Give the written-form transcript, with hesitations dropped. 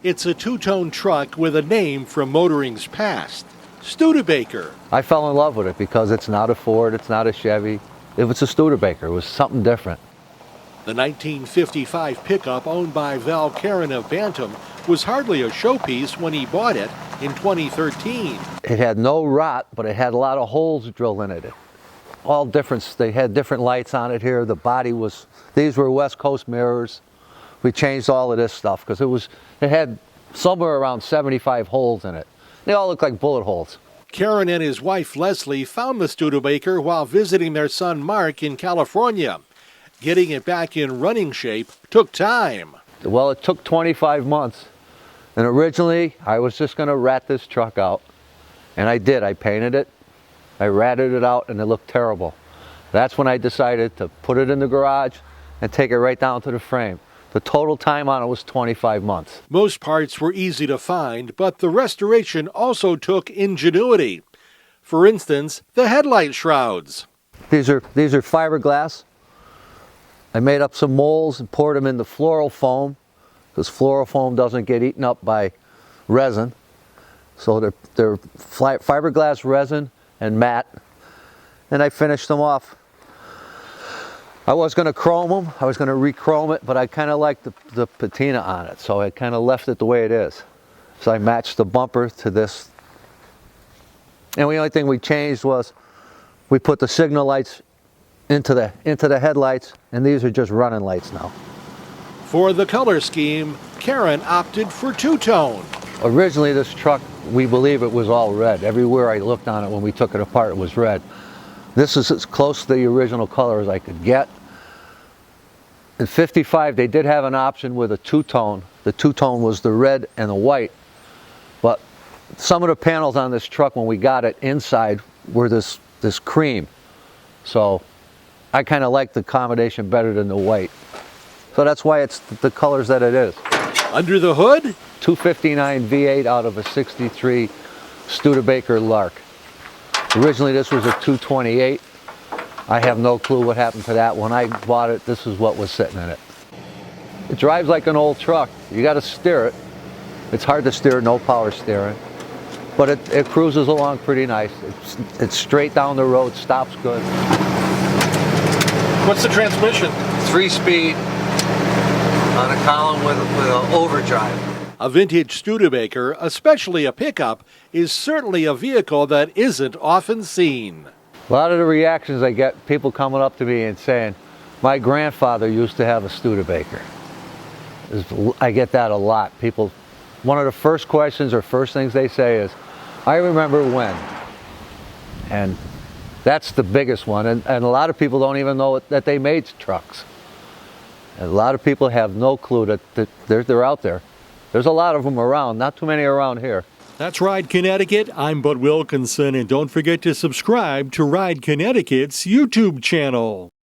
It's a two-tone truck with a name from motoring's past, Studebaker. I fell in love with it because it's not a Ford, it's not a Chevy. It was a Studebaker, it was something different. The 1955 pickup owned by Caron of Bantam was hardly a showpiece when he bought it in 2013. It had no rot, but it had a lot of holes drilled in it. All different, they had different lights on it here. The body was, these were West Coast mirrors. We changed all of this stuff because it had somewhere around 75 holes in it. They all look like bullet holes. Caron and his wife Leslie found the Studebaker while visiting their son Mark in California. Getting it back in running shape took time. Well, it took 25 months. And originally, I was just going to rat this truck out. And I did. I painted it, I ratted it out, and it looked terrible. That's when I decided to put it in the garage and take it right down to the frame. The total time on it was 25 months. Most parts were easy to find, but the restoration also took ingenuity. For instance, the headlight shrouds. These are fiberglass. I made up some molds and poured them in the floral foam, because floral foam doesn't get eaten up by resin. So they're fiberglass resin and matte. And I finished them off. I was going to chrome them, I was going to re-chrome it, but I kind of liked the patina on it, so I kind of left it the way it is. So I matched the bumper to this. And the only thing we changed was we put the signal lights into the headlights, and these are just running lights now. For the color scheme, Caron opted for two-tone. Originally this truck, we believe it was all red. Everywhere I looked on it when we took it apart, it was red. This is as close to the original color as I could get. In '55, they did have an option with a two-tone. The two-tone was the red and the white. But some of the panels on this truck, when we got it inside, were this cream. So I kind of like the combination better than the white. So that's why it's the colors that it is. Under the hood? 259 V8 out of a 63 Studebaker Lark. Originally this was a 228. I have no clue what happened to that. When I bought it, this is what was sitting in it. It drives like an old truck. You got to steer it. It's hard to steer, no power steering. But it cruises along pretty nice. It's straight down the road, stops good. What's the transmission? 3-speed on a column with an overdrive. A vintage Studebaker, especially a pickup, is certainly a vehicle that isn't often seen. A lot of the reactions I get, people coming up to me and saying, my grandfather used to have a Studebaker. I get that a lot. People, one of the first questions or first things they say is, I remember when. And that's the biggest one. And a lot of people don't even know that they made trucks. And a lot of people have no clue that they're out there. There's a lot of them around, not too many around here. That's Ride Connecticut. I'm Bud Wilkinson, and don't forget to subscribe to Ride Connecticut's YouTube channel.